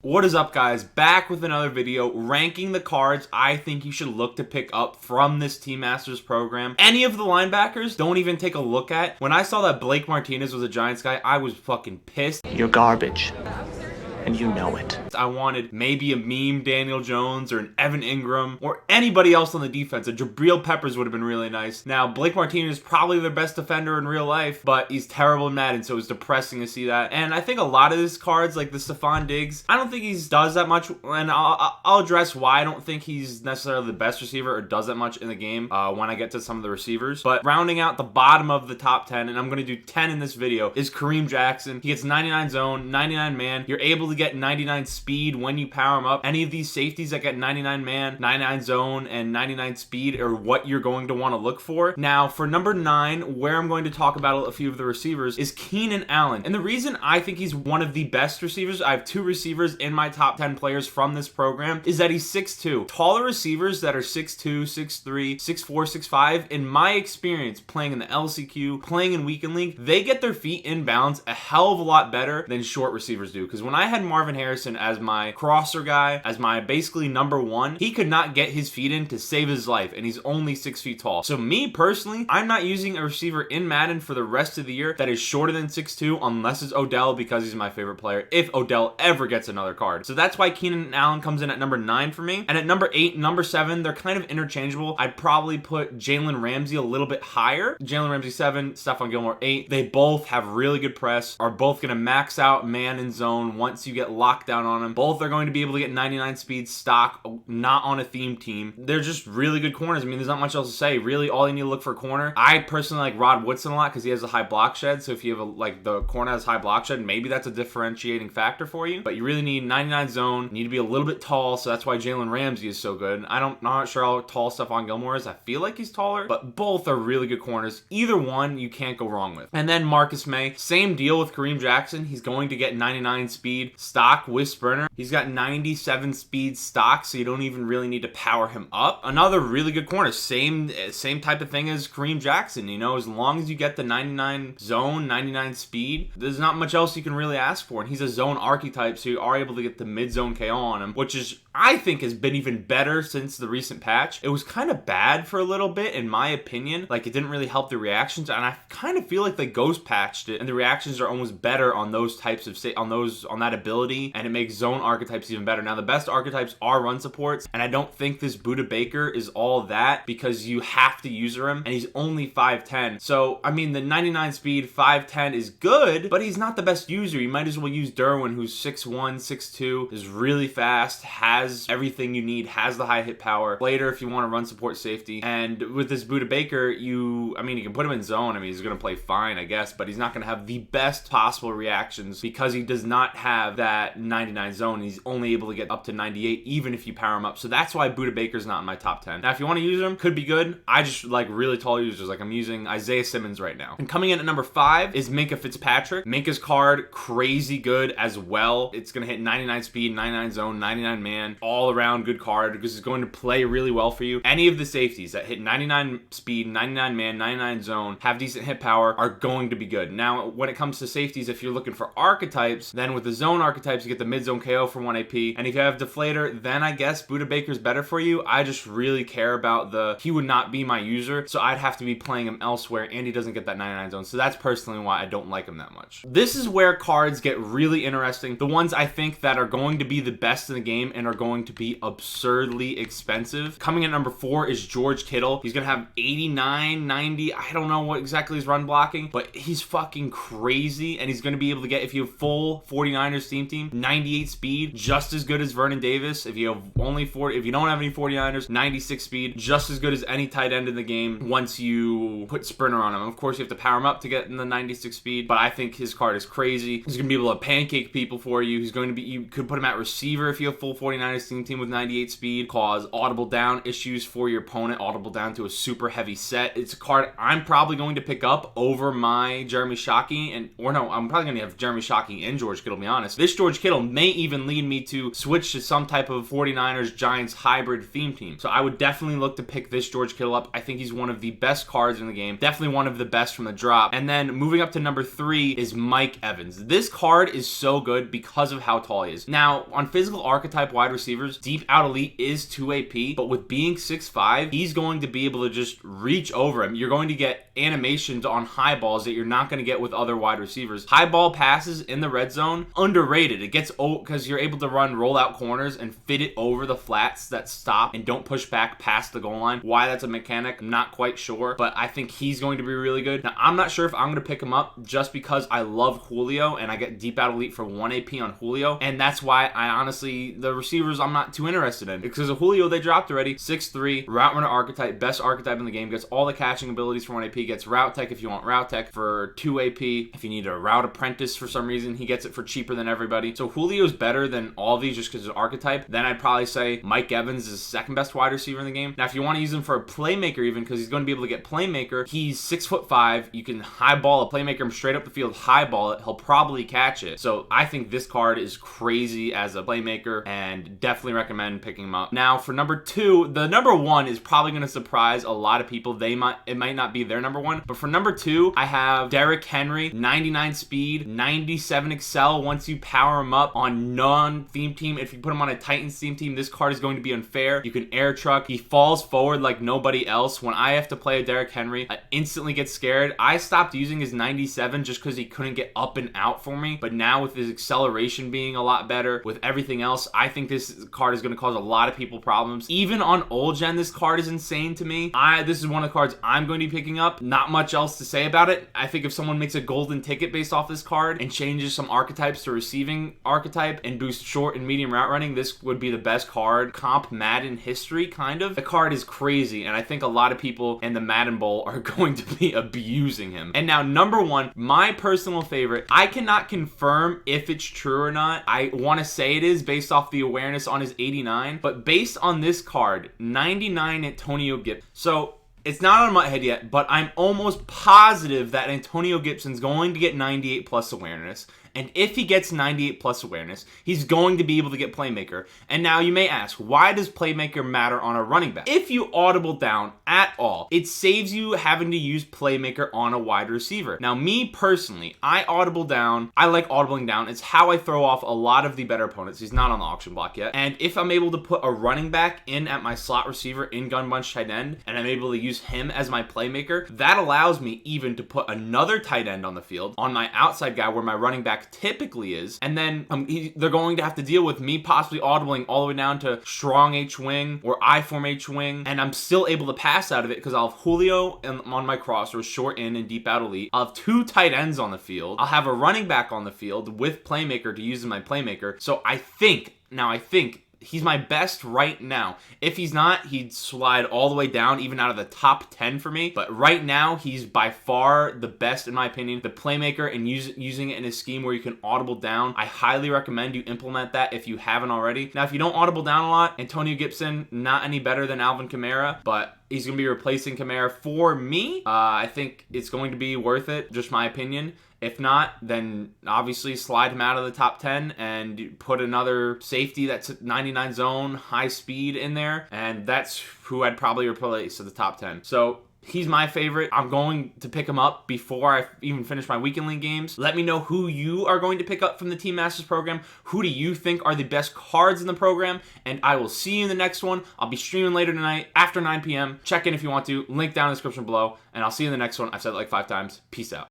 What is up, guys? Back with another video ranking the cards I think you should look to pick up from this Team Masters program. Any of the linebackers, don't even take a look at. When I saw that Blake Martinez was a Giants guy, I was fucking pissed. You're garbage, and you know it. I wanted maybe a meme Daniel Jones or an Evan Ingram or anybody else on the defense. A Jabril Peppers would have been really nice. Now, Blake Martinez is probably their best defender in real life, but he's terrible in Madden, so it's depressing to see that. And I think a lot of his cards, like the Stephon Diggs, I don't think he does that much, and I'll address why I don't think he's necessarily the best receiver or does that much in the game when I get to some of the receivers. But rounding out the bottom of the top 10, and I'm going to do 10 in this video, is Kareem Jackson. He gets 99 zone, 99 man. You're able to get 99 speed when you power him up. Any of these safeties that get 99 man, 99 zone, and 99 speed are what you're going to want to look for. Now, for number 9, where I'm going to talk about a few of the receivers, is Keenan Allen. And the reason I think he's one of the best receivers, I have 2 receivers in my top 10 players from this program, is that he's 6'2". Taller receivers that are 6'2", 6'3", 6'4", 6'5", in my experience playing in the LCQ, playing in weekend league, they get their feet in bounds a hell of a lot better than short receivers do. Because when I had Marvin Harrison as my crosser guy, as my basically number 1, he could not get his feet in to save his life, and he's only 6 feet tall. So me personally, I'm not using a receiver in Madden for the rest of the year that is shorter than 6'2", unless it's Odell, because he's my favorite player, if Odell ever gets another card. So that's why Keenan Allen comes in at number 9 for me. And at number 8 and number 7, they're kind of interchangeable. I'd probably put Jalen Ramsey a little bit higher. Jalen Ramsey 7, Stephon Gilmore 8. They both have really good press, are both going to max out man and zone once you get locked down on them. Both are going to be able to get 99 speed stock, not on a theme team. They're just really good corners. I mean, there's not much else to say. Really, all you need to look for a corner. I personally like Rod Woodson a lot because he has a high block shed. So if you have the corner has high block shed, maybe that's a differentiating factor for you. But you really need 99 zone. You need to be a little bit tall, so that's why Jalen Ramsey is so good. Not sure how tall Stephon Gilmore is. I feel like he's taller, but both are really good corners. Either one you can't go wrong with. And then Marcus May, same deal with Kareem Jackson. He's going to get 99 speed stock with sprinter. He's got 97 speed stock, so you don't even really need to power him up. Another really good corner, same type of thing as Kareem Jackson. You know, as long as you get the 99 zone, 99 speed, there's not much else you can really ask for. And he's a zone archetype, so you are able to get the mid-zone KO on him, which is, I think, has been even better since the recent patch. It was kind of bad for a little bit, in my opinion. Like, it didn't really help the reactions, and I kind of feel like they ghost patched it, and the reactions are almost better on those types of on that ability, and it makes zone archetypes even better. Now, the best archetypes are run supports, and I don't think this Buda Baker is all that, because you have to user him, and he's only 5'10". So, I mean, the 99 speed 5'10 is good, but he's not the best user. You might as well use Derwin, who's 6'1", 6'2", is really fast, has everything you need, has the high hit power. Later, if you want to run support safety. And with this Buda Baker, you can put him in zone. I mean, he's going to play fine, I guess, but he's not going to have the best possible reactions because he does not have that 99 zone. He's only able to get up to 98, even if you power him up. So that's why Buda Baker's not in my top 10. Now, if you want to use him, could be good. I just like really tall users. Like, I'm using Isaiah Simmons right now. And coming in at number 5 is Minkah Fitzpatrick. Minkah's card, crazy good as well. It's going to hit 99 speed, 99 zone, 99 man, all around good card because it's going to play really well for you. Any of the safeties that hit 99 speed, 99 man, 99 zone, have decent hit power are going to be good. Now, when it comes to safeties, if you're looking for archetypes, then with the zone archetypes, you get the mid-zone KO for 1 AP. And if you have Deflator, then I guess Buda Baker's better for you. I just really care about he would not be my user, so I'd have to be playing him elsewhere, and he doesn't get that 99 zone. So that's personally why I don't like him that much. This is where cards get really interesting. The ones I think that are going to be the best in the game and are going to be absurdly expensive. Coming in number 4 is George Kittle. He's going to have 89, 90. I don't know what exactly his run blocking, but he's fucking crazy, and he's going to be able to get, if you have full 49ers team, 98 speed, just as good as Vernon Davis. If you have if you don't have any 49ers, 96 speed, just as good as any tight end in the game once you put sprinter on him. Of course, you have to power him up to get in the 96 speed, but I think his card is crazy. He's going to be able to pancake people for you. You could put him at receiver if you have full 49ers team with 98 speed, cause audible down issues for your opponent, audible down to a super heavy set. It's a card I'm probably going to pick up over my Jeremy Shockey, I'm probably going to have Jeremy Shockey and George Kittle, to be honest. This George Kittle may even lead me to switch to some type of 49ers Giants hybrid theme team. So I would definitely look to pick this George Kittle up. I think he's one of the best cards in the game. Definitely one of the best from the drop. And then moving up to number 3 is Mike Evans. This card is so good because of how tall he is. Now, on physical archetype wide receivers, deep out elite is 2 AP, but with being 6'5", he's going to be able to just reach over him. You're going to get animations on high balls that you're not going to get with other wide receivers. High ball passes in the red zone, underrated. It gets old because you're able to run rollout corners and fit it over the flats that stop and don't push back past the goal line. Why that's a mechanic, I'm not quite sure, but I think he's going to be really good. Now, I'm not sure if I'm going to pick him up just because I love Julio and I get deep out elite for 1 AP on Julio, and that's why I honestly, the receivers I'm not too interested in, because of Julio they dropped already. 6'3", route runner archetype, best archetype in the game, gets all the catching abilities for 1 AP, gets route tech if you want route tech for 2 AP. If you need a route apprentice for some reason, he gets it for cheaper than everybody. So Julio's better than all of these just because of archetype. Then I'd probably say Mike Evans is the second best wide receiver in the game. Now, if you want to use him for a playmaker even, because he's going to be able to get playmaker, he's 6'5". You can high ball a playmaker him straight up the field, high ball it. He'll probably catch it. So I think this card is crazy as a playmaker and definitely recommend picking him up. Now, for number 2, the number 1 is probably going to surprise a lot of people. It might not be their number 1, but for number 2, I have Derrick Henry, 99 speed, 97 excel. Once you power him up on non-theme team, if you put him on a Titans theme team, this card is going to be unfair. You can air truck. He falls forward like nobody else. When I have to play a Derrick Henry, I instantly get scared. I stopped using his 97 just because he couldn't get up and out for me, but now with his acceleration being a lot better, with everything else, I think this card is going to cause a lot of people problems. Even on old gen, this card is insane to me. This is one of the cards I'm going to be picking up. Not much else to say about it. I think if someone makes a golden ticket based off this card and changes some archetypes to receiving archetype and boosts short and medium route running, this would be the best card comp Madden history, kind of. The card is crazy, and I think a lot of people in the Madden Bowl are going to be abusing him. And now, number 1, my personal favorite. I cannot confirm if it's true or not. I want to say it is based off the awareness on his 89, but based on this card, 99 Antonio Gibson. So it's not on my head yet, but I'm almost positive that Antonio Gibson's going to get 98 plus awareness. And if he gets 98 plus awareness, he's going to be able to get playmaker. And now you may ask, why does playmaker matter on a running back? If you audible down at all, it saves you having to use playmaker on a wide receiver. Now, me personally, I audible down. I like audibling down. It's how I throw off a lot of the better opponents. He's not on the auction block yet. And if I'm able to put a running back in at my slot receiver in gun bunch tight end, and I'm able to use him as my playmaker, that allows me even to put another tight end on the field on my outside guy where my running back typically is, and then they're going to have to deal with me possibly audibling all the way down to strong H-wing or I-form H-wing, and I'm still able to pass out of it because I'll have Julio on my crosser, short in and deep out elite. I'll have 2 tight ends on the field. I'll have a running back on the field with playmaker to use as my playmaker. So I think he's my best right now. If he's not, he'd slide all the way down, even out of the top 10 for me. But right now, he's by far the best, in my opinion. The playmaker and using it in a scheme where you can audible down. I highly recommend you implement that if you haven't already. Now, if you don't audible down a lot, Antonio Gibson, not any better than Alvin Kamara, but he's going to be replacing Kamara for me. I think it's going to be worth it, just my opinion. If not, then obviously slide him out of the top 10 and put another safety that's 99 zone, high speed in there, and that's who I'd probably replace at the top 10. So he's my favorite. I'm going to pick him up before I even finish my weekend league games. Let me know who you are going to pick up from the Team Masters program. Who do you think are the best cards in the program? And I will see you in the next one. I'll be streaming later tonight after 9 p.m. Check in if you want to. Link down in the description below. And I'll see you in the next one. I've said it like 5 times. Peace out.